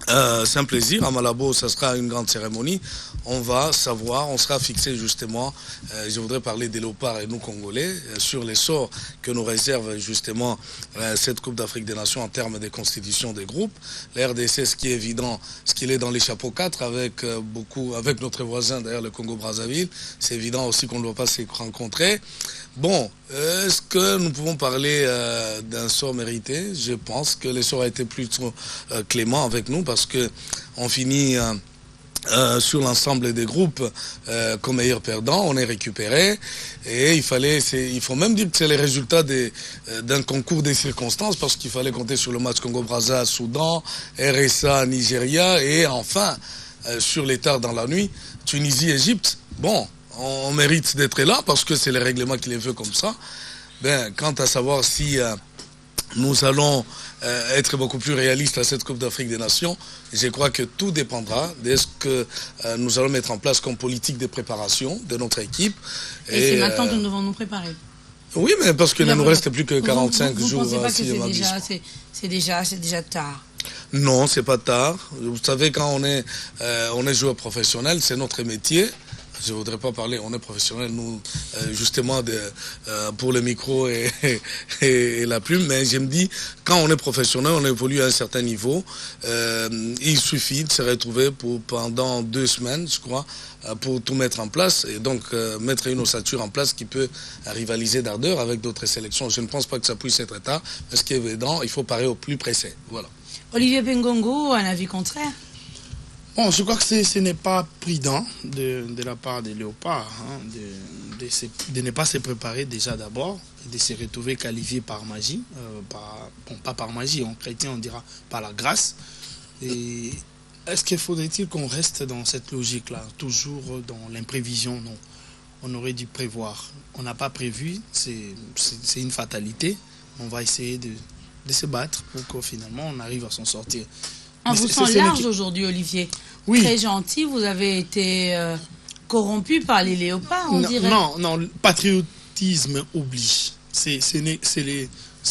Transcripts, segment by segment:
C'est un plaisir. À Malabo, ça sera une grande cérémonie. On va savoir, on sera fixé justement, je voudrais parler des léopards et nous Congolais, sur les sorts que nous réserve justement cette Coupe d'Afrique des Nations en termes de constitution des groupes. La RDC, ce qui est évident, ce qu'il est dans les chapeaux 4 avec avec notre voisin d'ailleurs le Congo-Brazzaville, c'est évident aussi qu'on ne doit pas se rencontrer. Bon, est-ce que nous pouvons parler d'un sort mérité? Je pense que les sorts a été plutôt clément avec nous parce que on finit sur l'ensemble des groupes comme meilleur perdant, on est récupéré et il faut même dire que c'est les résultats d'un concours des circonstances parce qu'il fallait compter sur le match Congo-Brazza, Soudan, RSA, Nigeria et enfin sur les tards dans la nuit, Tunisie-Égypte. Bon, on mérite d'être là parce que c'est le règlement qui les veut comme ça. Ben, quant à savoir si nous allons être beaucoup plus réalistes à cette Coupe d'Afrique des Nations, je crois que tout dépendra de ce que nous allons mettre en place comme politique de préparation de notre équipe. Et c'est maintenant que nous devons nous préparer. Oui, mais parce qu'il ne nous reste plus que 45 jours. Vous ne pensez pas que c'est déjà tard? Non, c'est pas tard. Vous savez, quand on est joueur professionnel, c'est notre métier. Je ne voudrais pas parler, on est professionnels, nous, justement, pour le micro et la plume, mais je me dis, quand on est professionnel, on évolue à un certain niveau. Il suffit de se retrouver pendant 2 semaines, je crois, pour tout mettre en place, et donc mettre une ossature en place qui peut rivaliser d'ardeur avec d'autres sélections. Je ne pense pas que ça puisse être tard, mais ce qui est évident, il faut parer au plus pressé. Voilà. Olivier Pengongo, un avis contraire? Bon, je crois que ce n'est pas prudent de la part des léopards de ne pas se préparer déjà d'abord, de se retrouver qualifié par magie, pas par magie, en chrétien on dira par la grâce. Et est-ce qu'il faudrait-il qu'on reste dans cette logique-là, toujours dans l'imprévision? Non, on aurait dû prévoir. On n'a pas prévu, c'est une fatalité. On va essayer de se battre pour que finalement on arrive à s'en sortir. On vous sent large aujourd'hui, Olivier. Oui. Très gentil, vous avez été corrompu par les léopards, on dirait. Non, le patriotisme oblige. C'est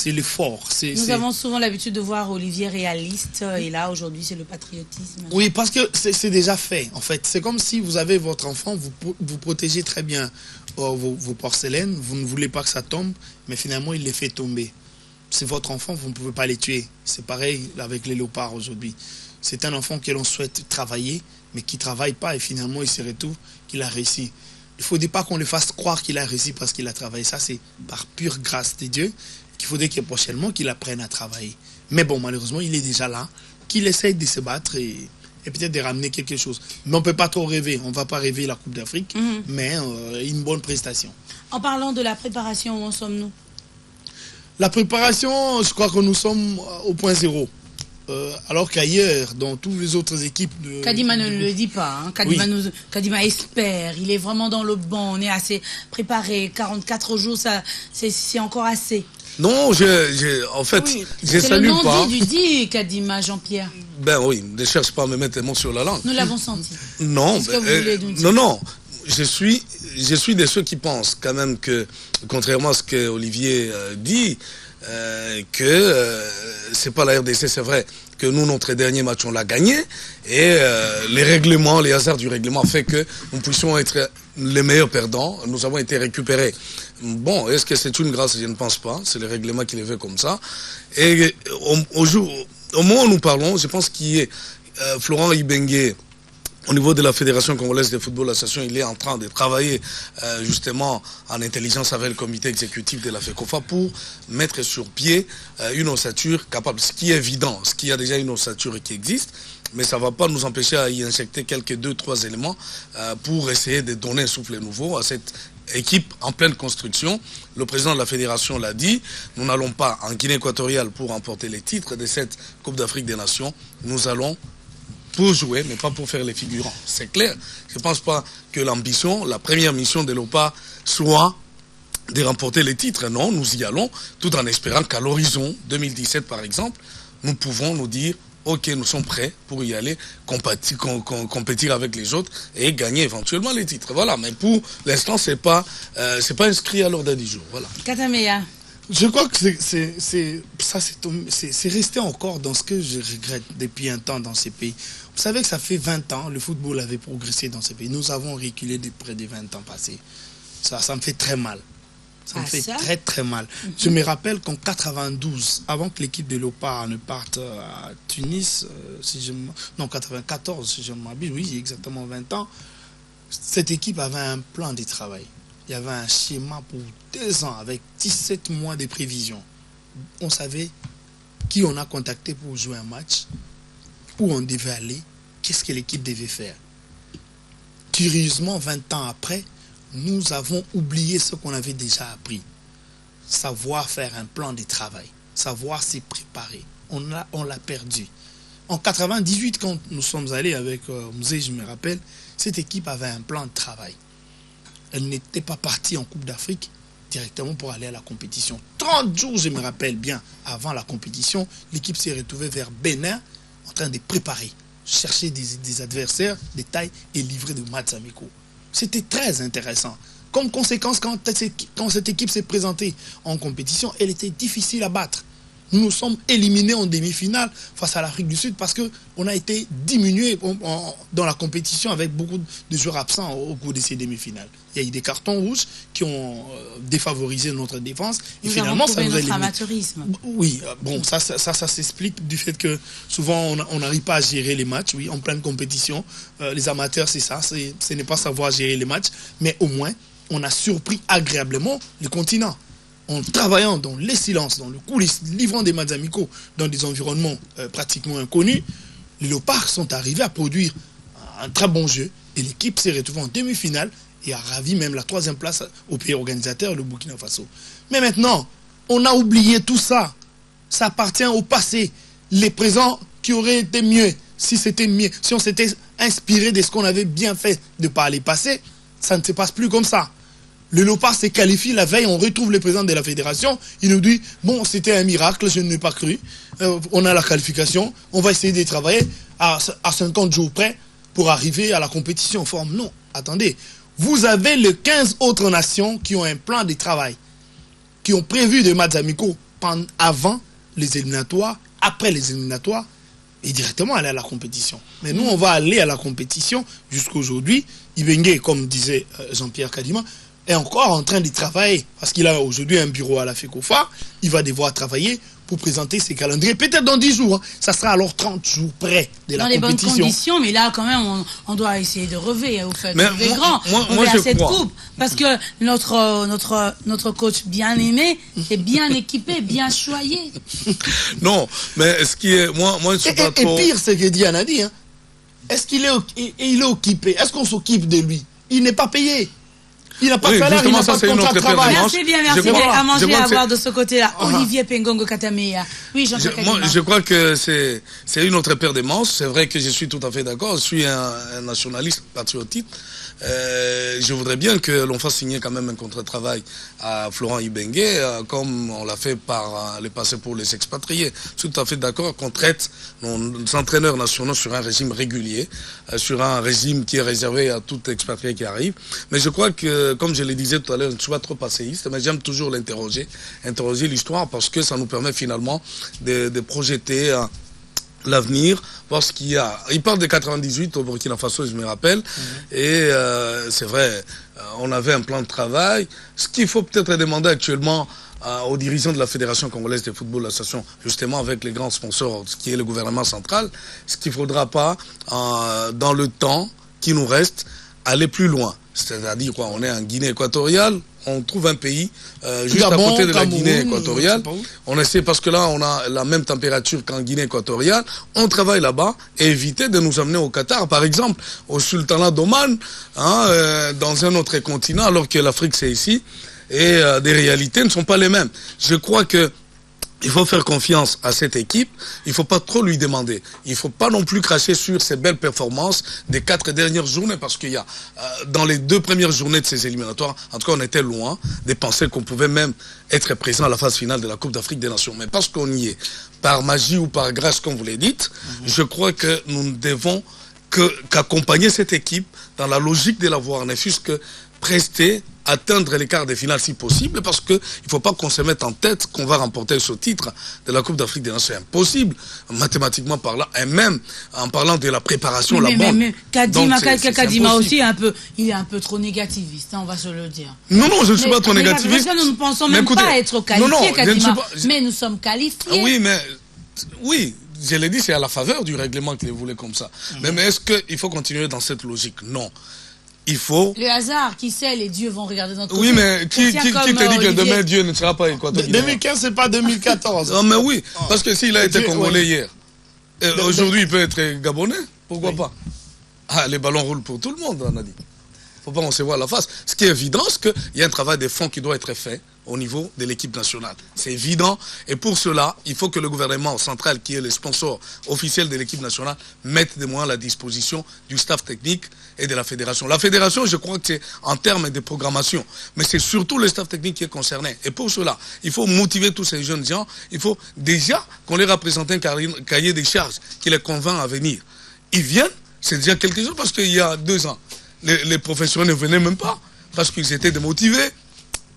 l'effort. Nous avons souvent l'habitude de voir Olivier réaliste, et là, aujourd'hui, c'est le patriotisme. Oui, parce que c'est déjà fait, en fait. C'est comme si vous avez votre enfant, vous protégez très bien vos porcelaines, vous ne voulez pas que ça tombe, mais finalement, il les fait tomber. C'est votre enfant, vous ne pouvez pas les tuer. C'est pareil avec les léopards aujourd'hui. C'est un enfant que l'on souhaite travailler, mais qui ne travaille pas et finalement il se retrouve qu'il a réussi. Il ne faudrait pas qu'on le fasse croire qu'il a réussi parce qu'il a travaillé. Ça, c'est par pure grâce de Dieu qu'il faudrait que prochainement qu'il apprenne à travailler. Mais bon, malheureusement, il est déjà là, qu'il essaye de se battre et peut-être de ramener quelque chose. Mais on ne peut pas trop rêver. On ne va pas rêver la Coupe d'Afrique, mais une bonne prestation. En parlant de la préparation, où en sommes-nous? La préparation, je crois que nous sommes au point zéro. Alors qu'ailleurs, dans toutes les autres équipes... Kadima ne le dit pas. Hein. Kadima espère. Il est vraiment dans le banc. On est assez préparé. 44 jours, c'est encore assez. Non, en fait, oui, je salue pas. C'est le non-dit du dit, Kadima, Jean-Pierre. Ben oui, ne cherche pas à me mettre des mots sur la langue. Nous l'avons senti. Non, non. Je suis de ceux qui pensent quand même que, contrairement à ce que Olivier dit, que c'est pas la RDC, c'est vrai que nous, notre dernier match, on l'a gagné, et les règlements, les hasards du règlement fait que nous puissions être les meilleurs perdants. Nous avons été récupérés. Bon, est-ce que c'est une grâce? Je ne pense pas. C'est le règlement qui les veut comme ça. Et au moment où nous parlons, je pense qu'il y a Florent Ibenge, au niveau de la Fédération congolaise de football, l'association, il est en train de travailler justement en intelligence avec le comité exécutif de la FECOFA pour mettre sur pied une ossature capable. Ce qui est évident, ce qu'il y a déjà une ossature qui existe, mais ça ne va pas nous empêcher à y injecter quelques 2-3 éléments pour essayer de donner un souffle nouveau à cette équipe en pleine construction. Le président de la fédération l'a dit, nous n'allons pas en Guinée équatoriale pour remporter les titres de cette Coupe d'Afrique des Nations, nous allons pour jouer, mais pas pour faire les figurants. C'est clair. Je ne pense pas que l'ambition, la première mission de l'OPA soit de remporter les titres. Non, nous y allons, tout en espérant qu'à l'horizon 2017, par exemple, nous pouvons nous dire, ok, nous sommes prêts pour y aller, compétir avec les autres et gagner éventuellement les titres. Voilà, mais pour l'instant, c'est pas inscrit à l'ordre du jour. Voilà. Katameya. Je crois que c'est resté encore dans ce que je regrette depuis un temps dans ces pays. Vous savez que ça fait 20 ans, le football avait progressé dans ces pays. Nous avons reculé de près des 20 ans passés. Ça me fait très mal. Ça me fait très très mal. Je me rappelle qu'en 92, avant que l'équipe de Léopard ne parte à Tunis, 94 si je ne m'abuse, oui, exactement 20 ans, cette équipe avait un plan de travail. Il y avait un schéma pour 2 ans avec 17 mois de prévision. On savait qui on a contacté pour jouer un match, où on devait aller, qu'est-ce que l'équipe devait faire. Curieusement, 20 ans après, nous avons oublié ce qu'on avait déjà appris. Savoir faire un plan de travail, savoir s'y préparer. On l'a perdu. En 98, quand nous sommes allés avec Mzé, je me rappelle, cette équipe avait un plan de travail. Elle n'était pas partie en Coupe d'Afrique directement pour aller à la compétition. 30 jours, je me rappelle bien, avant la compétition, l'équipe s'est retrouvée vers Bénin en train de préparer, chercher des adversaires, des tailles et livrer des matchs amicaux. C'était très intéressant. Comme conséquence, quand cette équipe s'est présentée en compétition, elle était difficile à battre. Nous nous sommes éliminés en demi-finale face à l'Afrique du Sud parce qu'on a été diminué dans la compétition avec beaucoup de joueurs absents au cours de ces demi-finales. Il y a eu des cartons rouges qui ont défavorisé notre défense. Et finalement, ça nous a éliminé. Oui, bon, ça s'explique du fait que souvent on n'arrive pas à gérer les matchs. Oui, en pleine compétition, les amateurs, c'est ça. Ce n'est pas savoir gérer les matchs, mais au moins, on a surpris agréablement le continent. En travaillant dans les silences, dans le coulisses, livrant des matchs amicaux dans des environnements pratiquement inconnus, les Léopards sont arrivés à produire un très bon jeu et l'équipe s'est retrouvée en demi-finale et a ravi même la 3e place au pays organisateur, le Burkina Faso. Mais maintenant, on a oublié tout ça. Ça appartient au passé. Les présents qui auraient été mieux, si on s'était inspiré de ce qu'on avait bien fait de par les passés, ça ne se passe plus comme ça. Le Léopard s'est qualifié la veille, on retrouve le président de la fédération, il nous dit, bon, c'était un miracle, je ne l'ai pas cru, on a la qualification, on va essayer de travailler à 50 jours près pour arriver à la compétition en forme. Non, attendez, vous avez les 15 autres nations qui ont un plan de travail, qui ont prévu des matchs amicaux avant les éliminatoires, après les éliminatoires, et directement aller à la compétition. Mais nous, on va aller à la compétition jusqu'aujourd'hui. Ibenge, comme disait Jean-Pierre Kadima, est encore en train de travailler parce qu'il a aujourd'hui un bureau à la FECOFA. Il va devoir travailler pour présenter ses calendriers. Peut-être dans 10 jours. Hein. Ça sera alors 30 jours près de la compétition. Dans les bonnes conditions, mais là, quand même, on doit essayer de relever. Vous faites grand. Moi, je cette coupe. Parce que notre coach bien aimé est bien équipé, bien choyé. Non, mais ce qui est... Moi je suis pas trop... Et pire, ce que Diane a dit. Hein. Est-ce qu'il est occupé? Est-ce qu'on s'occupe de lui? Il n'est pas payé. Il n'a pas de salaire, il n'a pas de contrat de travail. Merci bien, merci bien. À manger et à boire de ce côté-là. Olivier Pengongo Katameya. Oui, Jean-Pierre Kadima. Je crois que c'est une autre paire de manches. C'est vrai que je suis tout à fait d'accord. Je suis un nationaliste patriotique. Je voudrais bien que l'on fasse signer quand même un contrat de travail à Florent Ibenge, comme on l'a fait par le passé pour les expatriés. Je suis tout à fait d'accord qu'on traite nos entraîneurs nationaux sur un régime régulier, sur un régime qui est réservé à tout expatrié qui arrive. Mais je crois que, comme je le disais tout à l'heure, je ne suis pas trop passéiste, mais j'aime toujours interroger l'histoire parce que ça nous permet finalement de projeter l'avenir, voir ce qu'il y a. Il parle de 98 au Burkina Faso, je me rappelle, et c'est vrai, on avait un plan de travail. Ce qu'il faut peut-être demander actuellement aux dirigeants de la Fédération congolaise de football, l'association, justement avec les grands sponsors, ce qui est le gouvernement central, ce qu'il ne faudra pas, dans le temps qui nous reste, aller plus loin. C'est-à-dire quoi, on est en Guinée équatoriale, on trouve un pays juste à côté de la Guinée équatoriale. On essaie, parce que là, on a la même température qu'en Guinée équatoriale. On travaille là-bas et éviter de nous amener au Qatar, par exemple, au Sultanat d'Oman, dans un autre continent, alors que l'Afrique, c'est ici. Et des réalités ne sont pas les mêmes. Je crois que il faut faire confiance à cette équipe. Il ne faut pas trop lui demander. Il ne faut pas non plus cracher sur ses belles performances des 4 dernières journées, parce qu'il y a, dans les 2 premières journées de ces éliminatoires, en tout cas, on était loin de penser qu'on pouvait même être présent à la phase finale de la Coupe d'Afrique des Nations. Mais parce qu'on y est, par magie ou par grâce, comme vous l'avez dit, je crois que nous ne devons qu'accompagner cette équipe dans la logique de l'avoir, ne fût-ce que prester atteindre les quarts de finale si possible, parce qu'il ne faut pas qu'on se mette en tête qu'on va remporter ce titre de la Coupe d'Afrique des Nations. C'est impossible, mathématiquement parlant, et même en parlant de la préparation, la bonne. Mais Kadima aussi, il est un peu trop négativiste, hein, on va se le dire. Non, je ne suis pas trop négativiste. Nous ne pensons même pas être qualifiés, Kadima, mais nous sommes qualifiés. Oui, je l'ai dit, c'est à la faveur du règlement qu'il voulait comme ça. Mais est-ce qu'il faut continuer dans cette logique? Non. Il faut... Le hasard, qui sait, les dieux vont regarder notre côté. Oui, mais qui te dit que demain Dieu ne sera pas équatorial? 2015, c'est pas 2014. Non, mais oui, parce que s'il a été congolais hier, aujourd'hui il peut être gabonais, pourquoi pas? Ah, les ballons roulent pour tout le monde, on a dit. Il ne faut pas qu'on se voit la face. Ce qui est évident, c'est qu'il y a un travail de fond qui doit être fait au niveau de l'équipe nationale. C'est évident. Et pour cela, il faut que le gouvernement central, qui est le sponsor officiel de l'équipe nationale, mette des moyens à la disposition du staff technique et de la fédération. La fédération, je crois que c'est en termes de programmation. Mais c'est surtout le staff technique qui est concerné. Et pour cela, il faut motiver tous ces jeunes gens. Il faut déjà qu'on les représente un cahier des charges qui les convainc à venir. Ils viennent, c'est déjà quelque chose, parce qu'il y a 2 ans, les professionnels ne venaient même pas parce qu'ils étaient démotivés.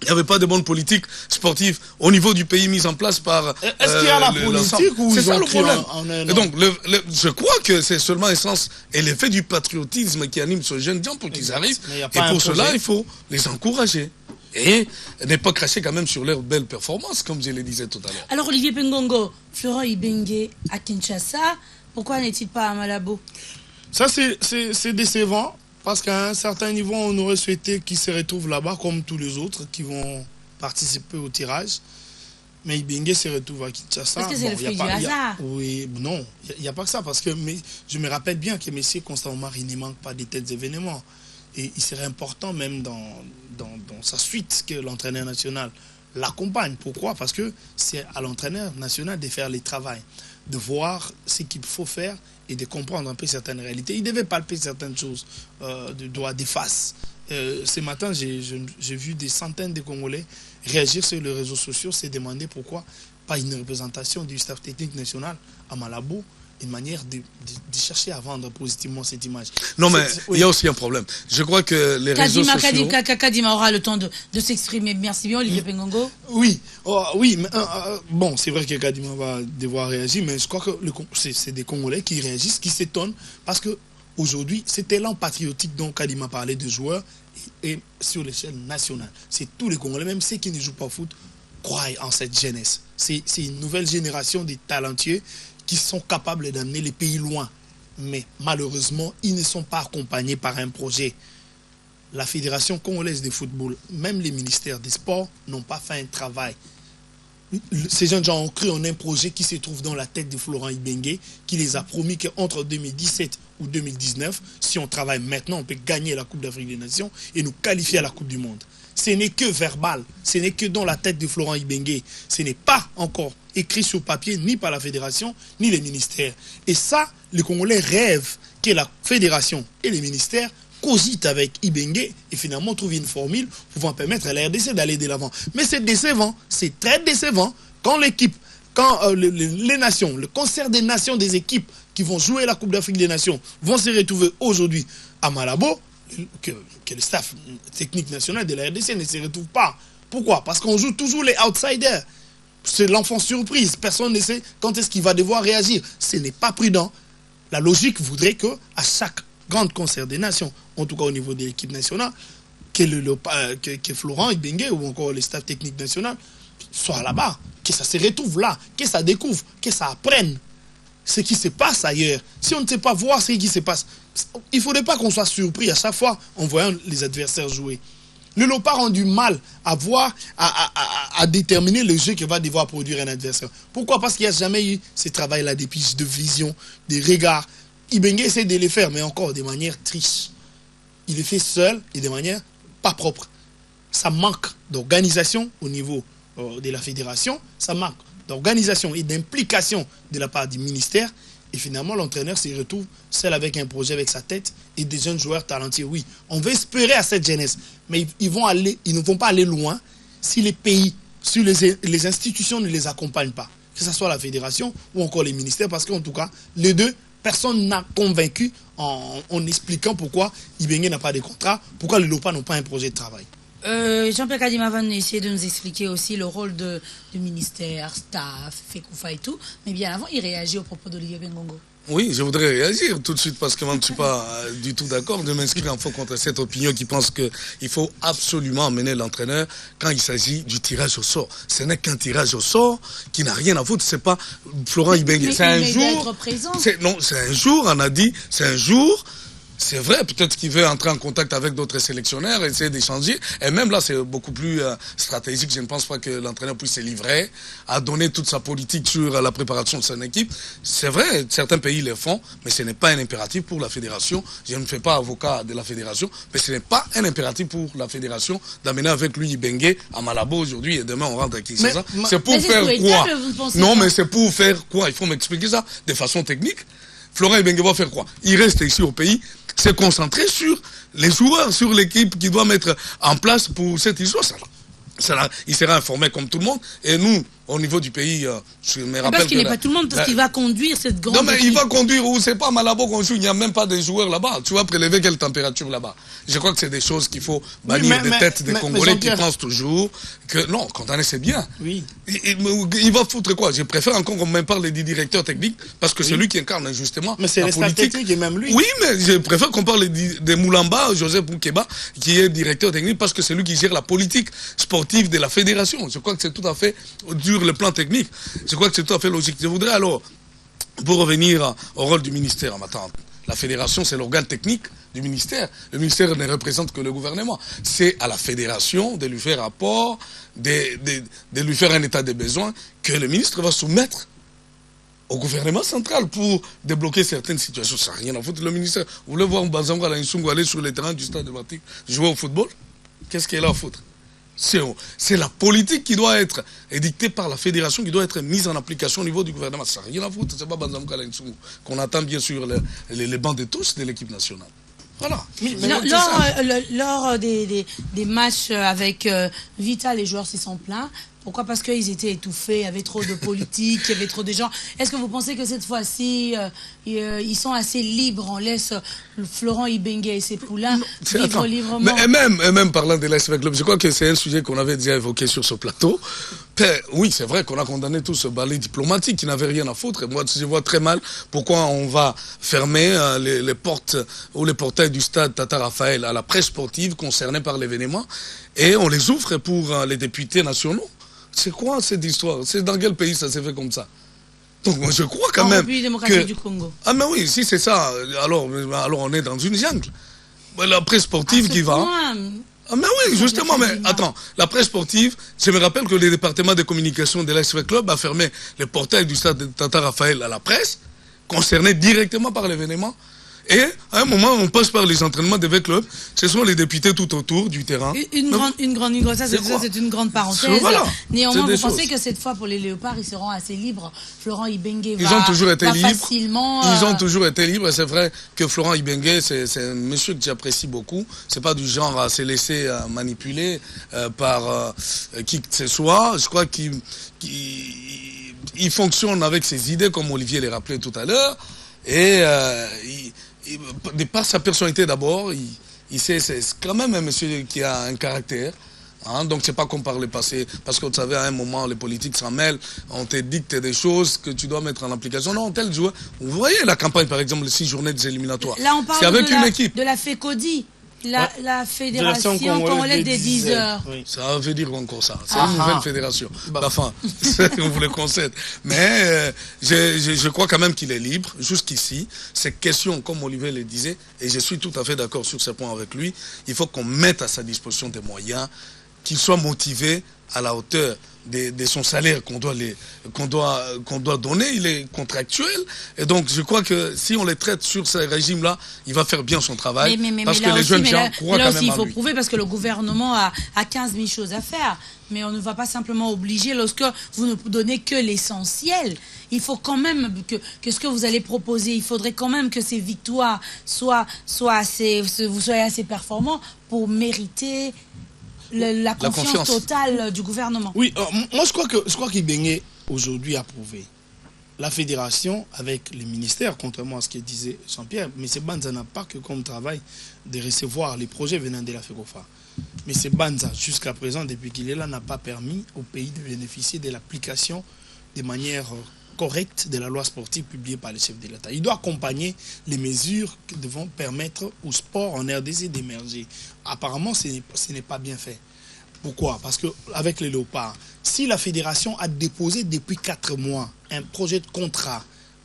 Il n'y avait pas de bonne politique sportive au niveau du pays mise en place par... Est-ce qu'il y a la politique ou c'est ça le problème. Et donc, je crois que c'est seulement l'essence et l'effet du patriotisme qui anime ce jeune gens pour qu'ils arrivent. Et pour cela, il faut les encourager. Et ne pas cracher quand même sur leurs belles performances, comme je le disais tout à l'heure. Alors, Olivier Pengongo, Florent Ibenge à Kinshasa, pourquoi n'est-il pas à Malabo? Ça, c'est décevant. Parce qu'à un certain niveau, on aurait souhaité qu'ils se retrouvent là-bas, comme tous les autres qui vont participer au tirage. Mais Ibenge se retrouve à Kinshasa. Parce que c'est le fruit du hasard. Oui, non, il n'y a pas que ça. Parce que je me rappelle bien que M. Constant Omar, il ne manque pas de tels événements. Et il serait important, même dans sa suite, que l'entraîneur national l'accompagne. Pourquoi? Parce que c'est à l'entraîneur national de faire le travail, de voir ce qu'il faut faire et de comprendre un peu certaines réalités. Il devait palper certaines choses de droit des faces. Ce matin, j'ai vu des centaines de Congolais réagir sur les réseaux sociaux, se demander pourquoi pas une représentation du staff technique national à Malabo, une manière de chercher à vendre positivement cette image. Non, mais il y a aussi un problème. Je crois que les réseaux sociaux... Kadima aura le temps de s'exprimer. Merci bien, Olivier Pengongo. Oui, mais, bon, c'est vrai que Kadima va devoir réagir, mais je crois que c'est des Congolais qui réagissent, qui s'étonnent, parce que aujourd'hui, cet élan patriotique dont Kadima parlait de joueurs et sur l'échelle nationale. C'est tous les Congolais, même ceux qui ne jouent pas au foot, croient en cette jeunesse. C'est une nouvelle génération de talentueux qui sont capables d'amener les pays loin. Mais malheureusement, ils ne sont pas accompagnés par un projet. La Fédération congolaise de football, même les ministères des sports, n'ont pas fait un travail. Ces jeunes gens ont cru en un projet qui se trouve dans la tête de Florent Ibenge, qui les a promis qu'entre 2017 ou 2019, si on travaille maintenant, on peut gagner la Coupe d'Afrique des Nations et nous qualifier à la Coupe du Monde. Ce n'est que verbal, ce n'est que dans la tête de Florent Ibenge. Ce n'est pas encore écrit sur papier ni par la fédération, ni les ministères. Et ça, les Congolais rêvent que la fédération et les ministères cogitent avec Ibenge et finalement trouvent une formule pouvant permettre à la RDC d'aller de l'avant. Mais c'est décevant, c'est très décevant quand l'équipe, quand les nations, le concert des nations des équipes qui vont jouer la Coupe d'Afrique des Nations vont se retrouver aujourd'hui à Malabo, que le staff technique national de la RDC ne se retrouve pas. Pourquoi? Parce qu'on joue toujours les outsiders. C'est l'enfant surprise. Personne ne sait quand est-ce qu'il va devoir réagir. Ce n'est pas prudent. La logique voudrait qu'à chaque grand concert des nations, en tout cas au niveau de l'équipe nationale, que Florent Ibenge ou encore le staff technique national soit là-bas, que ça se retrouve là, que ça découvre, que ça apprenne ce qui se passe ailleurs. Si on ne sait pas voir ce qui se passe, il ne faudrait pas qu'on soit surpris à chaque fois en voyant les adversaires jouer. Ne l'ont pas rendu mal à voir, à déterminer le jeu que va devoir produire un adversaire. Pourquoi? Parce qu'il n'y a jamais eu ce travail-là de piste, de vision, de regard. Ibenge essaie de les faire, mais encore de manière triche. Il les fait seul et de manière pas propre. Ça manque d'organisation au niveau de la fédération, ça manque d'organisation et d'implication de la part du ministère. Et finalement, l'entraîneur se retrouve seul avec un projet, avec sa tête et des jeunes joueurs talentueux. Oui, on veut espérer à cette jeunesse, mais ils ne vont pas aller loin si les pays, si les institutions ne les accompagnent pas. Que ce soit la fédération ou encore les ministères, parce qu'en tout cas, les deux, personne n'a convaincu en expliquant pourquoi Ibenge n'a pas de contrat, pourquoi les Lopa n'ont pas un projet de travail. Jean-Pierre Kadima va essayer de nous expliquer aussi le rôle du ministère, staff, FECOFA et tout. Mais bien avant, il réagit au propos d'Olivier Bengongo. Oui, je voudrais réagir tout de suite parce que moi je ne suis pas du tout d'accord de m'inscrire en faux contre cette opinion qui pense qu'il faut absolument amener l'entraîneur quand il s'agit du tirage au sort. Ce n'est qu'un tirage au sort qui n'a rien à foutre. C'est pas Florent Ibenge. C'est un jour. Non, c'est un jour. On a dit, c'est un jour. C'est vrai, peut-être qu'il veut entrer en contact avec d'autres sélectionneurs, essayer d'échanger. Et même là, c'est beaucoup plus stratégique. Je ne pense pas que l'entraîneur puisse se livrer à donner toute sa politique sur la préparation de son équipe. C'est vrai, certains pays le font, mais ce n'est pas un impératif pour la fédération. Je ne fais pas avocat de la fédération, mais ce n'est pas un impératif pour la fédération d'amener avec lui Ibenge à Malabo aujourd'hui et demain on rentre à Kinshasa. C'est pour faire quoi? Non, mais c'est pour faire quoi? Il faut m'expliquer ça de façon technique. Florent Ibenge va faire quoi? Il reste ici au pays, se concentrer sur les joueurs, sur l'équipe qu'il doit mettre en place pour cette histoire. Il sera informé comme tout le monde. Et nous, au niveau du pays, je me rappelle. Parce qu'il n'est pas tout le monde, parce qu'il va conduire cette grande. Non, mais il va conduire où? C'est pas à Malabo qu'on joue, il n'y a même pas de joueurs là-bas. Tu vas prélever quelle température là-bas? Je crois que c'est des choses qu'il faut bannir des têtes des Congolais qui pensent toujours que non, condamner c'est bien. Oui. Il va foutre quoi? Je préfère encore qu'on me parle du directeur technique parce que c'est lui qui incarne justement mais c'est la politique. Et même lui. Oui, mais je préfère qu'on parle de Moulamba, Joseph Boukeba, qui est directeur technique parce que c'est lui qui gère la politique sportive de la fédération. Je crois que c'est tout à fait sur le plan technique. Je crois que c'est tout à fait logique. Je voudrais alors, pour revenir au rôle du ministère, la fédération, c'est l'organe technique du ministère. Le ministère ne représente que le gouvernement. C'est à la fédération de lui faire rapport, de lui faire un état des besoins que le ministre va soumettre au gouvernement central pour débloquer certaines situations. Ça n'a rien à foutre. Le ministère, vous voulez voir Mbazanga Lainsungu aller sur le terrain du stade de Martinique jouer au football? Qu'est-ce qu'il a à foutre? C'est la politique qui doit être édictée par la fédération, qui doit être mise en application au niveau du gouvernement. Ça n'a rien à foutre. C'est pas Banzamou Kalensungu qu'on attend bien sûr les bancs de tous de l'équipe nationale. Voilà. Lors des matchs avec Vita, les joueurs s'y sont plaints. Pourquoi? Parce qu'ils étaient étouffés, il y avait trop de politique, il y avait trop de gens. Est-ce que vous pensez que cette fois-ci, ils sont assez libres? On laisse Florent Ibenge et ses poulains vivre librement. Mais même parlant de l'ASV Club, je crois que c'est un sujet qu'on avait déjà évoqué sur ce plateau. Oui, c'est vrai qu'on a condamné tout ce balai diplomatique qui n'avait rien à foutre. Et moi, je vois très mal pourquoi on va fermer les portes ou les portails du stade Tata Raphaël à la presse sportive concernée par l'événement et on les ouvre pour les députés nationaux. C'est quoi cette histoire? C'est dans quel pays ça s'est fait comme ça? Donc moi je crois quand même que... du Congo. Ah mais oui, si c'est ça, alors on est dans une jungle. La presse sportive qui va... Ah mais oui, justement, mais attends, la presse sportive, je me rappelle que le département de communication de l'ASV Club a fermé les portails du stade de Tata Raphaël à la presse, concernés directement par l'événement. Et à un moment, on passe par les entraînements des clubs. Ce sont les députés tout autour du terrain. Ça, c'est une grande parenthèse. Voilà. Néanmoins, vous pensez que cette fois, pour les Léopards, ils seront assez libres? Florent Ibenge Ils ont toujours été libres. Facilement. Ils ont toujours été libres. C'est vrai que Florent Ibenge, c'est un monsieur que j'apprécie beaucoup. C'est pas du genre à se laisser manipuler par qui que ce soit. Je crois qu'il fonctionne avec ses idées, comme Olivier les rappelait tout à l'heure. Et de par sa personnalité d'abord, c'est quand même un monsieur qui a un caractère. Hein, donc c'est pas comme par le passé, parce que vous savez, à un moment, les politiques s'en mêlent, on te dicte des choses que tu dois mettre en application. Non, tel joueur. Vous voyez la campagne, par exemple, les 6 journées des éliminatoires. Là, on parle avec une équipe. De la FECODI. La fédération congolaise des 10 heures. Oui. Ça veut dire encore ça. C'est une nouvelle fédération. Enfin, on vous le concède. Mais je crois quand même qu'il est libre. Jusqu'ici, ces questions, comme Olivier le disait, et je suis tout à fait d'accord sur ce point avec lui, il faut qu'on mette à sa disposition des moyens, qu'il soit motivé à la hauteur de son salaire qu'on doit donner. Il est contractuel. Et donc, je crois que si on les traite sur ce régime-là, il va faire bien son travail. Parce que les jeunes gens croient quand même à lui. Il faut prouver parce que le gouvernement a 15 000 choses à faire. Mais on ne va pas simplement obliger lorsque vous ne donnez que l'essentiel. Il faut quand même que ce que vous allez proposer, il faudrait quand même que ces victoires soient assez, vous soyez assez performants pour mériter la confiance totale du gouvernement. Oui, moi je crois qu'Ibenge aujourd'hui a prouvé la fédération, avec les ministères, contrairement à ce que disait Jean-Pierre, M. Banza n'a pas que comme travail de recevoir les projets venant de la FECOFA. M. Banza, jusqu'à présent, depuis qu'il est là, n'a pas permis au pays de bénéficier de l'application de manière correcte de la loi sportive publiée par le chef de l'État. Il doit accompagner les mesures qui devront permettre au sport en RDC d'émerger. Apparemment, ce n'est pas bien fait. Pourquoi? Parce qu'avec les léopards, si la fédération a déposé depuis 4 mois un projet de contrat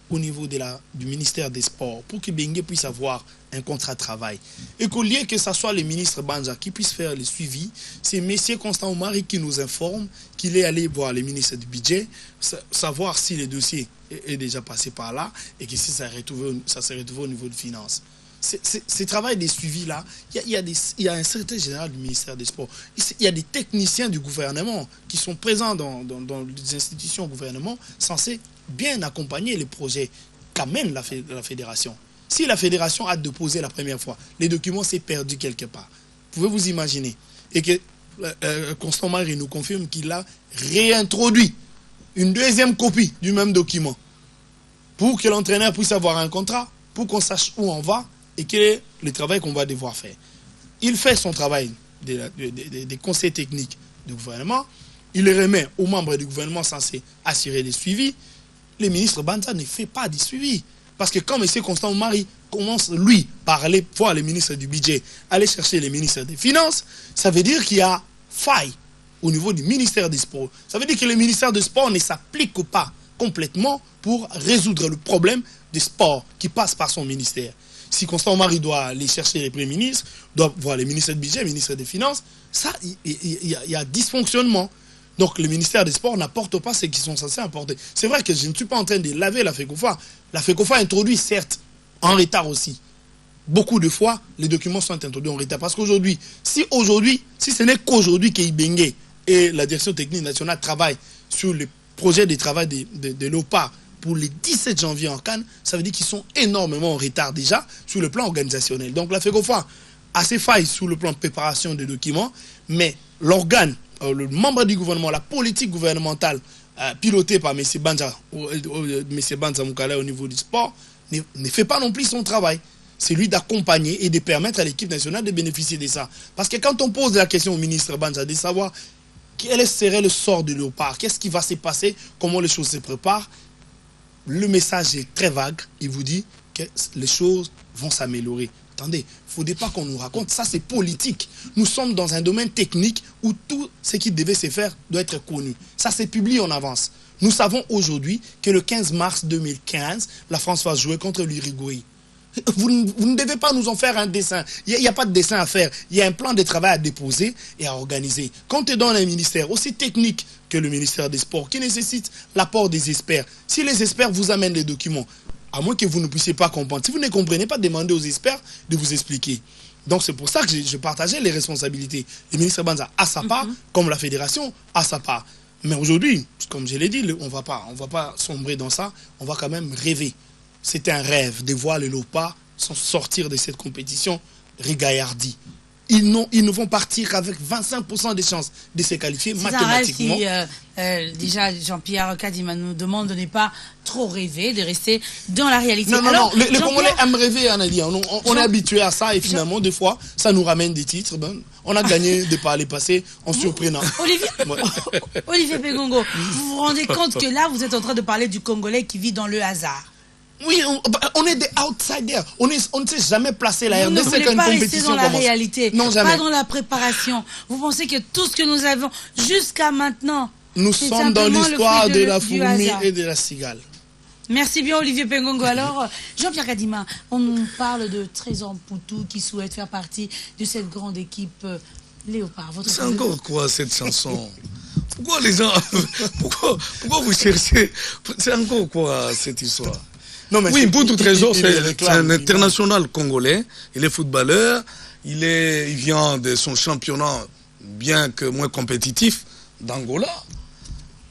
au niveau du ministère des Sports pour que Bengue puisse avoir un contrat de travail, et qu'au lieu que ce soit le ministre Banza qui puisse faire le suivi, c'est M. Constant Oumari qui nous informe qu'il est allé voir le ministre du Budget, savoir si le dossier est déjà passé par là et que si ça s'est retrouvé au niveau de finances. Ce travail de suivi-là, il y a un secrétaire général du ministère des Sports, il y a des techniciens du gouvernement qui sont présents dans les institutions du gouvernement censés bien accompagner les projets qu'amène la fédération. Si la fédération a déposé la première fois, les documents s'est perdu quelque part. Pouvez vous imaginer. Et que Constant Marie nous confirme qu'il a réintroduit une deuxième copie du même document pour que l'entraîneur puisse avoir un contrat, pour qu'on sache où on va et quel est le travail qu'on va devoir faire. Il fait son travail des conseils techniques du gouvernement, il le remet aux membres du gouvernement censés assurer le suivi. Le ministre Banza ne fait pas du suivi. Parce que quand M. Constant Oumari commence, lui, par aller voir le ministre du Budget, aller chercher le ministre des Finances, ça veut dire qu'il y a faille au niveau du ministère des Sports. Ça veut dire que le ministère des Sports ne s'applique pas complètement pour résoudre le problème des sports qui passe par son ministère. Si Constant Oumari doit aller chercher le Premier ministre, doit voir le ministre du Budget, le ministre des Finances, ça, il y a dysfonctionnement. Donc le ministère des Sports n'apporte pas ce qu'ils sont censés apporter. C'est vrai que je ne suis pas en train de laver la FECOFA. La FECOFA introduit, certes, en retard aussi. Beaucoup de fois, les documents sont introduits en retard. Parce qu'aujourd'hui, si ce n'est qu'aujourd'hui que Ibenge et la direction technique nationale travaillent sur le projet de travail de l'OPA pour le 17 janvier en Cannes, ça veut dire qu'ils sont énormément en retard déjà sur le plan organisationnel. Donc la FECOFA a ses failles sur le plan de préparation des documents, mais l'organe, le membre du gouvernement, la politique gouvernementale pilotée par M. Banza Moukala au niveau du sport ne fait pas non plus son travail. C'est lui d'accompagner et de permettre à l'équipe nationale de bénéficier de ça. Parce que quand on pose la question au ministre Banza de savoir quel serait le sort de Léopard, qu'est-ce qui va se passer, comment les choses se préparent, le message est très vague. Il vous dit que les choses vont s'améliorer. Attendez, il ne faudrait pas qu'on nous raconte. Ça, c'est politique. Nous sommes dans un domaine technique où tout ce qui devait se faire doit être connu. Ça, c'est publié en avance. Nous savons aujourd'hui que le 15 mars 2015, la France va jouer contre l'Uruguay. Vous ne devez pas nous en faire un dessin. Il n'y a pas de dessin à faire. Il y a un plan de travail à déposer et à organiser. Quand tu es dans un ministère aussi technique que le ministère des Sports, qui nécessite l'apport des experts, si les experts vous amènent les documents, à moins que vous ne puissiez pas comprendre. Si vous ne comprenez pas, demandez aux experts de vous expliquer. Donc c'est pour ça que je partageais les responsabilités. Le ministre Banza a sa part, comme la fédération a sa part. Mais aujourd'hui, comme je l'ai dit, on va pas sombrer dans ça, on va quand même rêver. C'est un rêve de voir les Léopards sortir de cette compétition rigaillardie. Ils ne vont partir avec 25% de chances de se qualifier mathématiquement. Déjà, Jean-Pierre Kadima nous demande de ne pas trop rêver, de rester dans la réalité. Non, les Congolais aiment rêver, Anadi. On est habitué à ça et finalement, des fois, ça nous ramène des titres. On a gagné des par les passés en surprenant. Olivier Pégongo, vous vous rendez compte que là, vous êtes en train de parler du Congolais qui vit dans le hasard. Oui, on est des outsiders. On ne s'est jamais placé la RDC quand une compétition dans la réalité, non, jamais. Pas dans la préparation. Vous pensez que tout ce que nous avons jusqu'à maintenant, nous sommes dans l'histoire de la fourmi et de la cigale. Merci bien Olivier Pégongo. Alors, Jean-Pierre Kadima, on nous parle de Trésor Poutou qui souhaite faire partie de cette grande équipe Léopard. C'est encore quoi cette chanson? Pourquoi les gens... Pourquoi vous cherchez... C'est encore quoi cette histoire? Non, mais oui, Poutou Trésor, c'est un international congolais. Il est footballeur. Il vient de son championnat, bien que moins compétitif, d'Angola.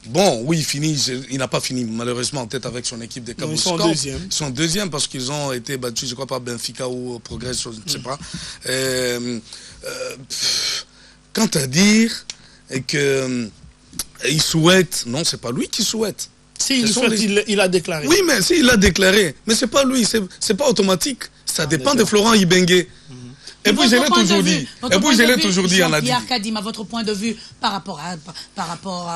Bon, oui, il n'a pas fini malheureusement en tête avec son équipe de Cabo Scout. Ils sont deuxième parce qu'ils ont été battus, je crois, par Benfica ou Progrès, je ne sais pas. Quant à dire que il souhaite, non, c'est pas lui qui souhaite. S'il souhaite, il a déclaré. Oui, mais s'il a déclaré, mais c'est pas lui, c'est pas automatique. Ça dépend de Florent Ibenge. Et puis je l'ai toujours dit. Et puis je l'ai toujours dit en a dit. Jean-Pierre Kadima, votre point de vue par rapport à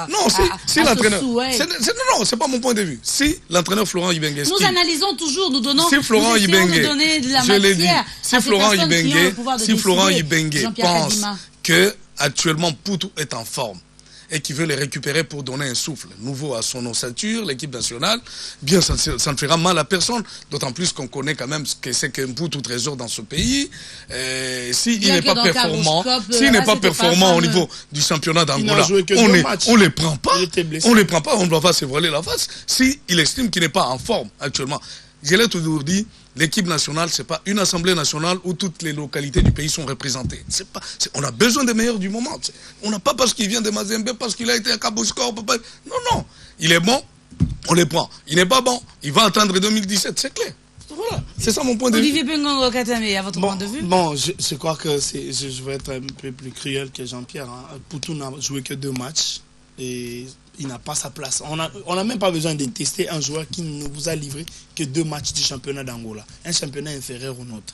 non, si l'entraîneur. Non, c'est pas mon point de vue. Si l'entraîneur Florent Ibenge. Nous analysons toujours, nous donnons. Si Florent Ibenge. Je l'ai dit. Si Florent Ibenge pense que actuellement Poutou est en forme et qui veut les récupérer pour donner un souffle nouveau à son ossature, l'équipe nationale, bien ça ne fera mal à personne, d'autant plus qu'on connaît quand même ce que c'est qu'un Poutou Trésor dans ce pays. S'il n'est pas performant, au niveau du championnat d'Angola, on les prend pas, on ne doit pas se voiler la face, s'il estime qu'il n'est pas en forme actuellement. Je l'ai toujours dit, l'équipe nationale, ce n'est pas une assemblée nationale où toutes les localités du pays sont représentées. On a besoin des meilleurs du moment. On n'a pas parce qu'il vient de Mazembe, parce qu'il a été à Kabouskor. Non. Il est bon, on les prend. Il n'est pas bon, il va attendre 2017, c'est clair. Voilà, c'est ça mon point de vue. Olivier Pengongo Katame, à votre point de vue? Bon, je crois que je vais être un peu plus cruel que Jean-Pierre. Poutou n'a joué que 2 matchs. Et il n'a pas sa place. On n'a même pas besoin de tester un joueur qui ne vous a livré que 2 matchs du championnat d'Angola. Un championnat inférieur au nôtre.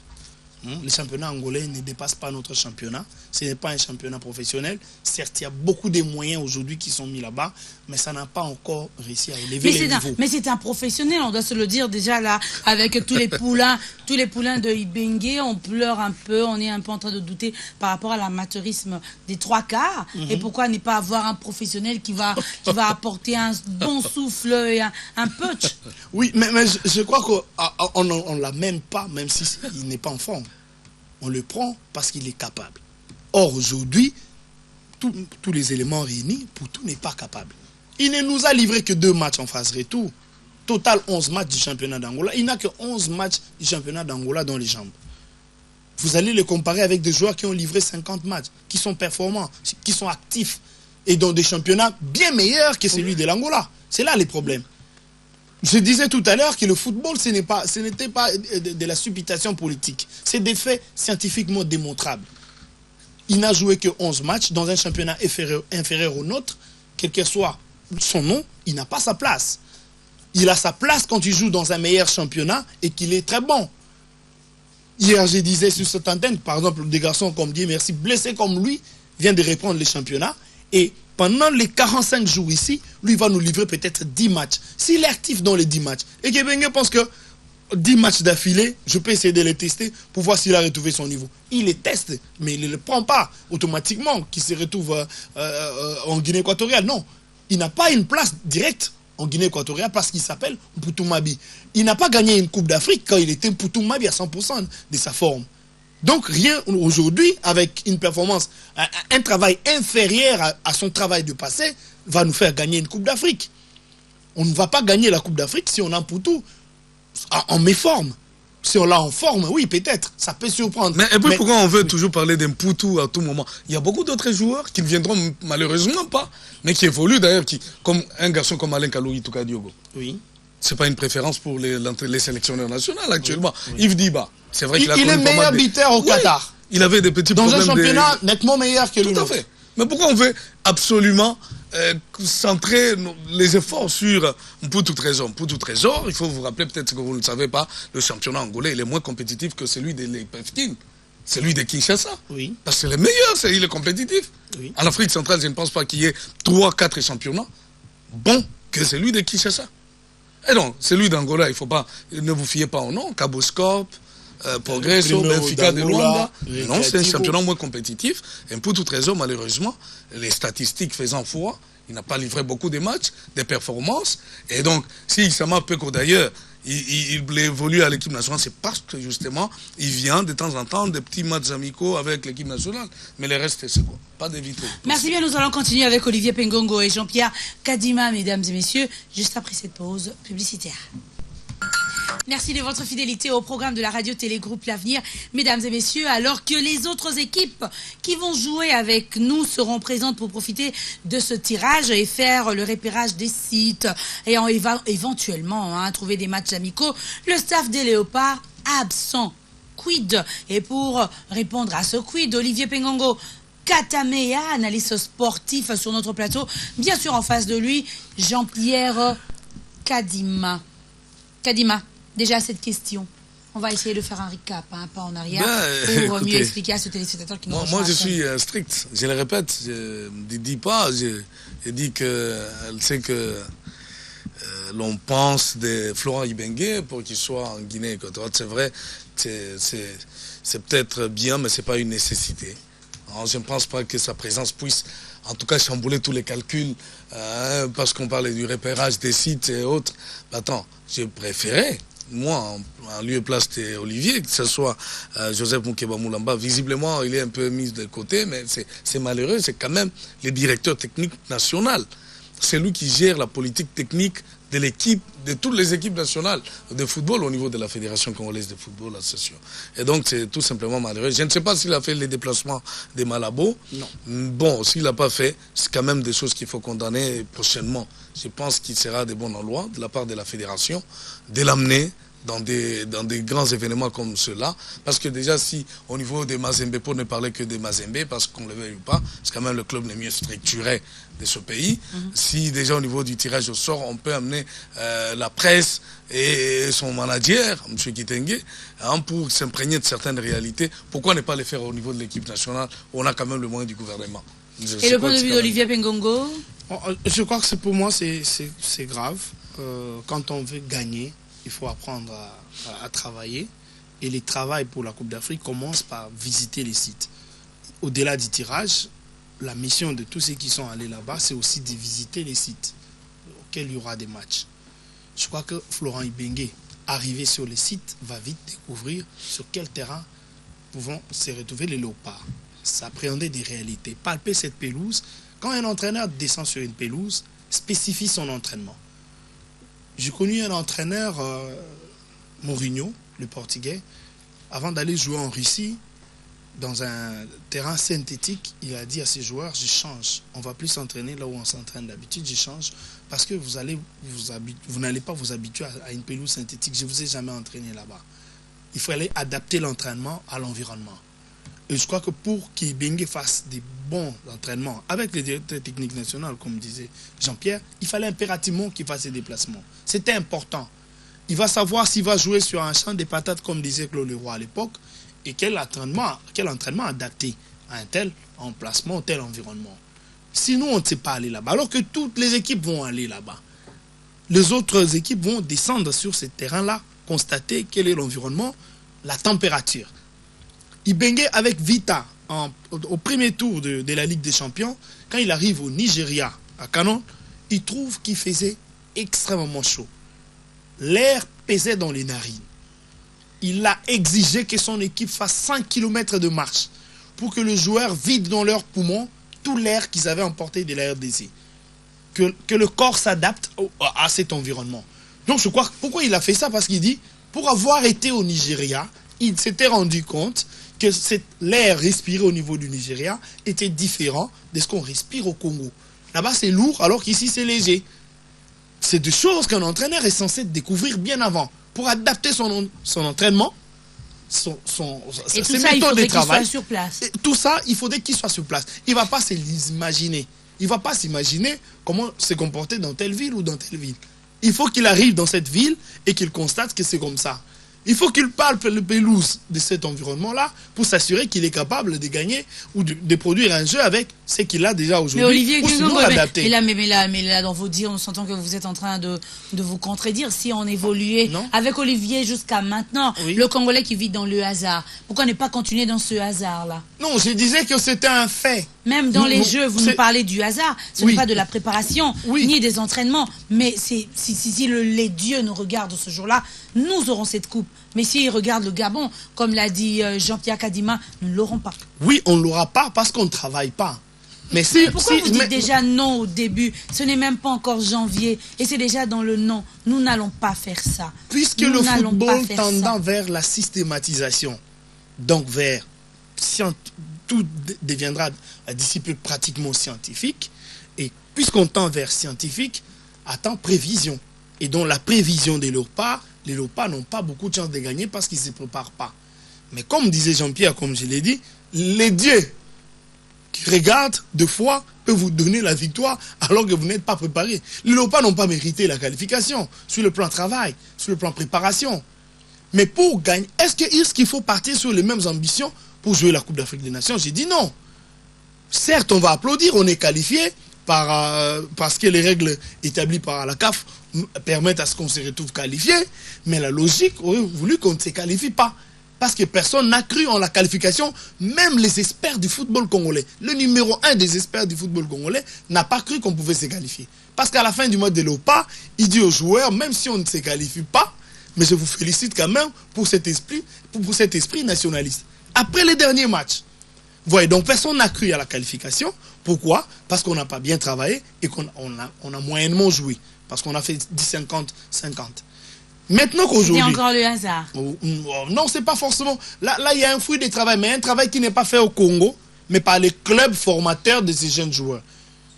Le championnat angolais ne dépasse pas notre championnat. Ce n'est pas un championnat professionnel. Certes, il y a beaucoup de moyens aujourd'hui qui sont mis là-bas, mais ça n'a pas encore réussi à élever les niveaux. Mais c'est un professionnel, on doit se le dire déjà là, avec tous les poulains de Ibenge, on pleure un peu, on est un peu en train de douter par rapport à l'amateurisme des 3/4. Et pourquoi ne pas avoir un professionnel qui va apporter un bon souffle et un punch? Oui, mais je crois qu'on ne l'amène pas, même s'il n'est pas en forme. On le prend parce qu'il est capable. Or, aujourd'hui, tous les éléments réunis, Poutou n'est pas capable. Il ne nous a livré que 2 matchs en phase retour. Total 11 matchs du championnat d'Angola. Il n'a que 11 matchs du championnat d'Angola dans les jambes. Vous allez le comparer avec des joueurs qui ont livré 50 matchs, qui sont performants, qui sont actifs, et dans des championnats bien meilleurs que celui de l'Angola. C'est là les problèmes. Je disais tout à l'heure que le football, ce n'était pas de la supputation politique. C'est des faits scientifiquement démontrables. Il n'a joué que 11 matchs dans un championnat inférieur au nôtre. Quel que soit son nom, il n'a pas sa place. Il a sa place quand il joue dans un meilleur championnat et qu'il est très bon. Hier, je disais sur cette antenne, par exemple, des garçons comme Dieu merci, blessés comme lui, viennent de reprendre le championnat. Et pendant les 45 jours ici, lui va nous livrer peut-être 10 matchs. S'il est actif dans les 10 matchs, et que Bengue pense que 10 matchs d'affilée, je peux essayer de les tester pour voir s'il a retrouvé son niveau. Il les teste, mais il ne le prend pas automatiquement, qu'il se retrouve en Guinée équatoriale. Non, il n'a pas une place directe en Guinée équatoriale parce qu'il s'appelle Mpoutou Mabi. Il n'a pas gagné une Coupe d'Afrique quand il était Mpoutou Mabi à 100% de sa forme. Donc rien aujourd'hui, avec une performance, un travail inférieur à son travail du passé, va nous faire gagner une Coupe d'Afrique. On ne va pas gagner la Coupe d'Afrique si on a Poutou en méforme. Si on l'a en forme, oui, peut-être, ça peut surprendre. Mais pourquoi on veut toujours parler d'un Poutou à tout moment? Il y a beaucoup d'autres joueurs qui ne viendront malheureusement pas, mais qui évoluent d'ailleurs, comme un garçon comme Alain Kaloui Touka Diogo. Oui. C'est pas une préférence pour les sélectionneurs nationaux actuellement. Oui. Yves Diba, c'est vrai qu'il a il est meilleur buteur au Qatar. Il avait des petits problèmes. Dans un championnat nettement meilleur que lui. Tout à fait. Mais pourquoi on veut absolument centrer les efforts sur Mpoutou Trésor? Mpoutou Trésor, il faut vous rappeler, peut-être que vous ne le savez pas, le championnat angolais, il est moins compétitif que celui de l'EPF-Team. Celui de Kinshasa. Oui. Parce que c'est le meilleur, il est compétitif. Oui. En Afrique centrale, je ne pense pas qu'il y ait 3-4 championnats bons que celui de Kinshasa. Et donc, celui d'Angola, il ne faut pas, ne vous fiez pas au nom, Kabouskor, Progresso, Benfica de Luanda. Non, c'est un championnat moins compétitif. Et pour tout trésor, malheureusement, les statistiques faisant foi, il n'a pas livré beaucoup de matchs, de performances. Et donc, si Issama Peko d'ailleurs, il évolue à l'équipe nationale, c'est parce que justement, il vient de temps en temps des petits matchs amicaux avec l'équipe nationale. Mais le reste, c'est quoi? Pas d'éviter. Merci bien, nous allons continuer avec Olivier Pengongo et Jean-Pierre Kadima, mesdames et messieurs, juste après cette pause publicitaire. Merci de votre fidélité au programme de la radio-télé Groupe L'Avenir. Mesdames et messieurs, alors que les autres équipes qui vont jouer avec nous seront présentes pour profiter de ce tirage et faire le repérage des sites et éventuellement trouver des matchs amicaux, le staff des Léopards absent. Quid? Et pour répondre à ce quid, Olivier Pengongo Katamea, analyste sportif sur notre plateau. Bien sûr, en face de lui, Jean-Pierre Kadima. Kadima, déjà cette question. On va essayer de faire un recap, un pas en arrière, pour mieux expliquer à ce téléspectateur qui nous rejoint. Moi, je suis strict. Je le répète, je ne dis pas. Je dis qu'elle sait que l'on pense de Florent Ibenge pour qu'il soit en Guinée équatoriale. C'est vrai, c'est peut-être bien, mais ce n'est pas une nécessité. Alors, je ne pense pas que sa présence puisse, en tout cas, chambouler tous les calculs, parce qu'on parlait du repérage des sites et autres. Attends, j'ai préféré, moi, en lieu et place d'Olivier, que ce soit Joseph Moukeba Moulamba. Visiblement, il est un peu mis de côté, mais c'est malheureux. C'est quand même le directeur technique national. C'est lui qui gère la politique technique de l'équipe, de toutes les équipes nationales de football au niveau de la Fédération congolaise de football, l'association. Et donc, c'est tout simplement malheureux. Je ne sais pas s'il a fait les déplacements des Malabo. Non. Bon, s'il n'a pas fait, c'est quand même des choses qu'il faut condamner prochainement. Je pense qu'il sera de bon endroit de la part de la Fédération de l'amener dans des grands événements comme ceux-là. Parce que déjà, si au niveau des Mazembe, pour ne parler que des Mazembe, parce qu'on ne le veuille ou pas, c'est quand même le club le mieux structuré de ce pays. Si déjà au niveau du tirage au sort, on peut amener la presse et son manager, M. Kitenge, pour s'imprégner de certaines réalités, pourquoi ne pas les faire au niveau de l'équipe nationale où on a quand même le moyen du gouvernement? Et le point de vue d'Olivier Pengongo? Je crois que pour moi, c'est grave. Quand on veut gagner, il faut apprendre à travailler. Et le travail pour la Coupe d'Afrique commence par visiter les sites. Au-delà du tirage, la mission de tous ceux qui sont allés là-bas, c'est aussi de visiter les sites auxquels il y aura des matchs. Je crois que Florent Ibenge, arrivé sur les sites, va vite découvrir sur quel terrain pouvons se retrouver les léopards. S'appréhender des réalités, palper cette pelouse. Quand un entraîneur descend sur une pelouse, spécifie son entraînement. J'ai connu un entraîneur, Mourinho, le Portugais, avant d'aller jouer en Russie, dans un terrain synthétique, il a dit à ses joueurs, je change. On ne va plus s'entraîner là où on s'entraîne d'habitude, je change, parce que vous n'allez pas vous habituer à une pelouse synthétique. Je ne vous ai jamais entraîné là-bas. Il fallait adapter l'entraînement à l'environnement. Et je crois que pour qu'Ibenge fasse des bons entraînements avec les directeurs techniques nationaux, comme disait Jean-Pierre, il fallait impérativement qu'il fasse ses déplacements. C'était important. Il va savoir s'il va jouer sur un champ de patates, comme disait Claude Leroy à l'époque, et quel entraînement adapté à un tel emplacement, tel environnement. Sinon, on ne sait pas aller là-bas. Alors que toutes les équipes vont aller là-bas. Les autres équipes vont descendre sur ce terrain-là, constater quel est l'environnement, la température. Ibenge avec Vita au premier tour de la Ligue des Champions, quand il arrive au Nigeria, à Kano, il trouve qu'il faisait extrêmement chaud. L'air pesait dans les narines. Il a exigé que son équipe fasse 5 km de marche pour que les joueurs vident dans leurs poumons tout l'air qu'ils avaient emporté de la RDC. Que le corps s'adapte à cet environnement. Donc je crois, pourquoi il a fait ça? Parce qu'il dit, pour avoir été au Nigeria, il s'était rendu compte que l'air respiré au niveau du Nigeria était différent de ce qu'on respire au Congo. Là-bas, c'est lourd, alors qu'ici, c'est léger. C'est des choses qu'un entraîneur est censé découvrir bien avant pour adapter son entraînement, ses méthodes de travail. Sur place. Et tout ça, il faudrait qu'il soit sur place. Il ne va pas s'imaginer. Il ne va pas s'imaginer comment se comporter dans telle ville ou dans telle ville. Il faut qu'il arrive dans cette ville et qu'il constate que c'est comme ça. Il faut qu'il palpe le pelouse de cet environnement-là pour s'assurer qu'il est capable de gagner ou de produire un jeu avec ce qu'il a déjà aujourd'hui. Mais Olivier, mais là, dans vos dires, on s'entend que vous êtes en train de vous contredire. Si on évoluait avec Olivier jusqu'à maintenant, le Congolais qui vit dans le hasard, pourquoi ne pas continuer dans ce hasard-là? Non, je disais que c'était un fait. Même dans les jeux, vous nous parlez du hasard. Ce n'est pas de la préparation, ni des entraînements. Mais si les dieux nous regardent ce jour-là, nous aurons cette coupe. Mais s'ils regardent le Gabon, comme l'a dit Jean-Pierre Kadima, nous ne l'aurons pas. Oui, on ne l'aura pas parce qu'on ne travaille pas. Mais pourquoi vous dites déjà non au début? Ce n'est même pas encore janvier et c'est déjà dans le non. Nous n'allons pas faire ça. Puisque le football tendant vers la systématisation, donc vers tout deviendra un discipline pratiquement scientifique, et puisqu'on tend vers scientifique, attend prévision. Et donc la prévision des léopards, les léopards n'ont pas beaucoup de chances de gagner parce qu'ils ne se préparent pas. Mais comme disait Jean-Pierre, comme je l'ai dit, les dieux qui regardent, de fois, peut vous donner la victoire alors que vous n'êtes pas préparé. Les Léopards n'ont pas mérité la qualification sur le plan travail, sur le plan préparation. Mais pour gagner, est-ce qu'il faut partir sur les mêmes ambitions pour jouer la Coupe d'Afrique des Nations? J'ai dit non. Certes, on va applaudir, on est qualifié parce que les règles établies par la CAF permettent à ce qu'on se retrouve qualifié, mais la logique aurait voulu qu'on ne se qualifie pas. Parce que personne n'a cru en la qualification, même les experts du football congolais. Le numéro 1 des experts du football congolais n'a pas cru qu'on pouvait se qualifier. Parce qu'à la fin du mois de Léopard, il dit aux joueurs, même si on ne se qualifie pas, mais je vous félicite quand même pour cet esprit nationaliste. Après les derniers matchs, vous voyez, donc personne n'a cru à la qualification. Pourquoi? Parce qu'on n'a pas bien travaillé et qu'on a moyennement joué. Parce qu'on a fait 10-50-50. Maintenant qu'aujourd'hui... C'est encore le hasard. Non, c'est pas forcément... Là, il y a un fruit de travail, mais un travail qui n'est pas fait au Congo, mais par les clubs formateurs de ces jeunes joueurs.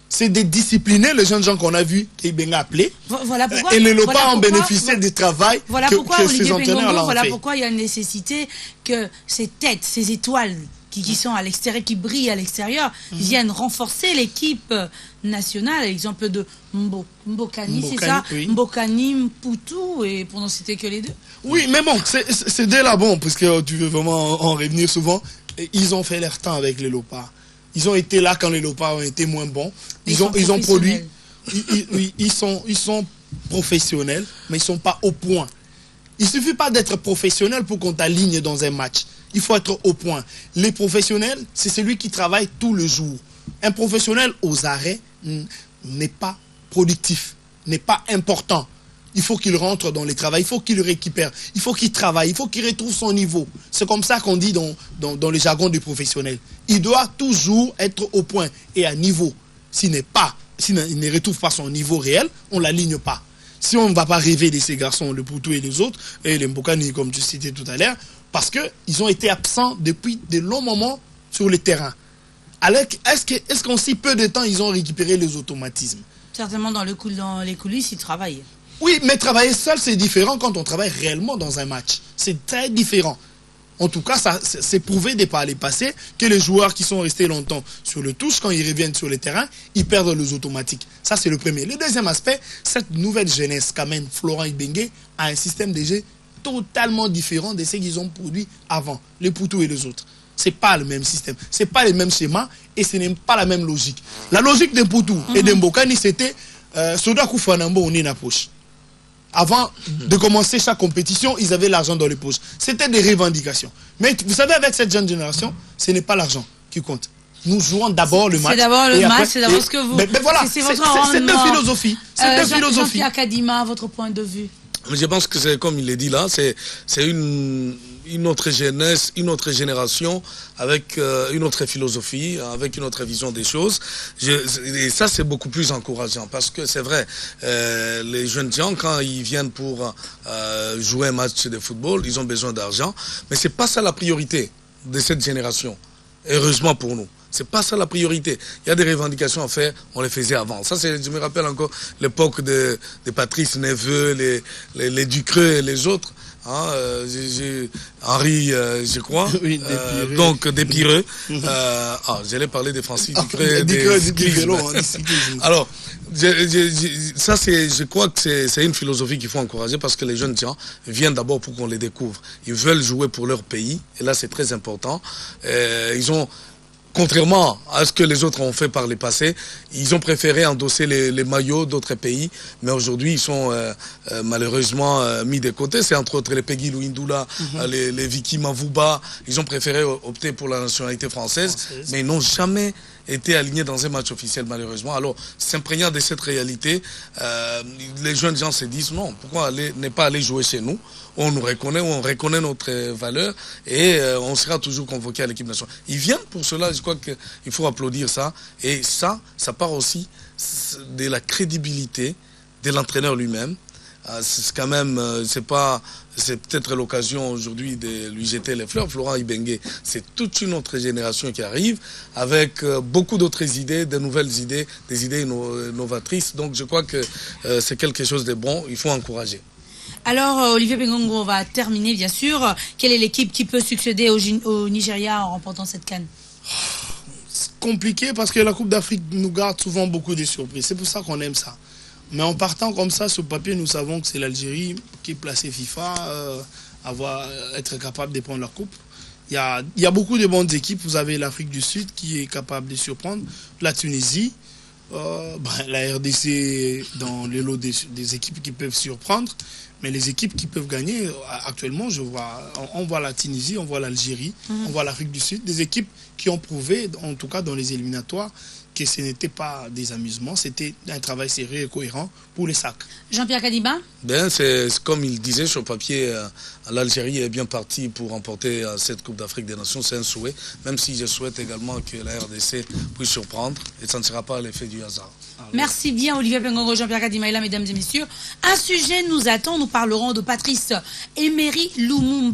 C'est de discipliner les jeunes gens qu'on a vus, Benga appelé. Voilà pourquoi, et les Léopards ont bénéficié du travail que ces entraîneurs l'ont fait. Voilà pourquoi il y a une nécessité que ces têtes, ces étoiles qui sont à l'extérieur, qui brillent à l'extérieur, viennent renforcer l'équipe nationale. L'exemple de Mbokani, c'est ça, oui. Mbokani, Mputu, et pour n'en citer que les deux. Oui, mais bon, c'est dès là bon, parce que tu veux vraiment en revenir souvent. Ils ont fait leur temps avec les Léopards. Ils ont été là quand les Léopards ont été moins bons. Ils ont produit. Ils sont professionnels, mais ils ne sont pas au point. Il ne suffit pas d'être professionnel pour qu'on t'aligne dans un match. Il faut être au point. Les professionnels, c'est celui qui travaille tout le jour. Un professionnel aux arrêts n'est pas productif, n'est pas important. Il faut qu'il rentre dans les travaux, il faut qu'il récupère, il faut qu'il travaille, il faut qu'il retrouve son niveau. C'est comme ça qu'on dit dans le jargon du professionnel. Il doit toujours être au point et à niveau. S'il ne retrouve pas son niveau réel, on ne l'aligne pas. Si on ne va pas rêver de ces garçons, le Poutou et les autres, et les Mbokani, comme tu citais tout à l'heure, parce qu'ils ont été absents depuis de longs moments sur le terrain. Alors, est-ce qu'en si peu de temps, ils ont récupéré les automatismes? Certainement dans les coulisses, ils travaillent. Oui, mais travailler seul, c'est différent quand on travaille réellement dans un match. C'est très différent. En tout cas, c'est prouvé de par les passés que les joueurs qui sont restés longtemps sur le touche, quand ils reviennent sur le terrain, ils perdent les automatiques. Ça, c'est le premier. Le deuxième aspect, cette nouvelle jeunesse qu'amène Florent Ibenge a un système de jeu totalement différent de ce qu'ils ont produit avant, les Poutou et les autres. Ce n'est pas le même système, ce n'est pas le même schéma et ce n'est pas la même logique. La logique de Poutou et de Mbokani, c'était Soda Koufanambo on est na poche. Avant de commencer chaque compétition, ils avaient l'argent dans les poches. C'était des revendications. Mais vous savez, avec cette jeune génération, ce n'est pas l'argent qui compte. Nous jouons d'abord le match. C'est d'abord le match, c'est d'abord ce que vous... Mais voilà, c'est une philosophie. C'est une philosophie. Jean-Pierre Kadima, votre point de vue? Je pense que c'est comme il l'a dit là, c'est une autre jeunesse, une autre génération avec une autre philosophie, avec une autre vision des choses. Et ça, c'est beaucoup plus encourageant parce que c'est vrai, les jeunes gens, quand ils viennent pour jouer un match de football, ils ont besoin d'argent. Mais c'est pas ça la priorité de cette génération, heureusement pour nous. C'est pas ça la priorité. Il y a des revendications à faire, on les faisait avant. Ça, je me rappelle encore l'époque de Patrice Neveu, les Ducreux et les autres. Hein, Henri, je crois. Oui, donc, Despireux. J'allais parler de Francis Ducreux. Alors, ça, je crois que c'est une philosophie qu'il faut encourager parce que les jeunes gens viennent d'abord pour qu'on les découvre. Ils veulent jouer pour leur pays. Et là, c'est très important. Ils ont... Contrairement à ce que les autres ont fait par le passé, ils ont préféré endosser les maillots d'autres pays, mais aujourd'hui ils sont malheureusement mis de côté. C'est entre autres les Peggy Louindoula, les Vicky Mavouba, ils ont préféré opter pour la nationalité française, mais ils n'ont jamais été alignés dans un match officiel malheureusement. Alors, s'imprégnant de cette réalité, les jeunes gens se disent non, pourquoi ne pas aller jouer chez nous? On nous reconnaît, on reconnaît notre valeur et on sera toujours convoqué à l'équipe nationale. Ils viennent pour cela, je crois qu'il faut applaudir ça. Et ça part aussi de la crédibilité de l'entraîneur lui-même. C'est quand même, c'est peut-être l'occasion aujourd'hui de lui jeter les fleurs. Florent Ibenge, c'est toute une autre génération qui arrive avec beaucoup d'autres idées, de nouvelles idées, des idées novatrices. Donc je crois que c'est quelque chose de bon, il faut encourager. Alors, Olivier Bengongo, on va terminer, bien sûr. Quelle est l'équipe qui peut succéder au Nigeria en remportant cette CAN? compliqué parce que la Coupe d'Afrique nous garde souvent beaucoup de surprises. C'est pour ça qu'on aime ça. Mais en partant comme ça, sur papier, nous savons que c'est l'Algérie qui est placée FIFA, être capable de prendre la Coupe. Il y a beaucoup de bonnes équipes. Vous avez l'Afrique du Sud qui est capable de surprendre, la Tunisie, la RDC dans le lot des équipes qui peuvent surprendre. Mais les équipes qui peuvent gagner, actuellement, on voit la Tunisie, on voit l'Algérie, on voit l'Afrique du Sud, des équipes qui ont prouvé, en tout cas dans les éliminatoires, que ce n'était pas des amusements, c'était un travail sérieux et cohérent pour les sacs. Jean-Pierre Kadiba? Ben, c'est comme il disait sur papier, l'Algérie est bien partie pour remporter cette Coupe d'Afrique des Nations, c'est un souhait, même si je souhaite également que la RDC puisse surprendre, et ça ne sera pas l'effet du hasard. Merci bien Olivier Pengongo, Jean-Pierre Kadimaïla, mesdames et messieurs. Un sujet nous attend, nous parlerons de Patrice Emery Lumumba.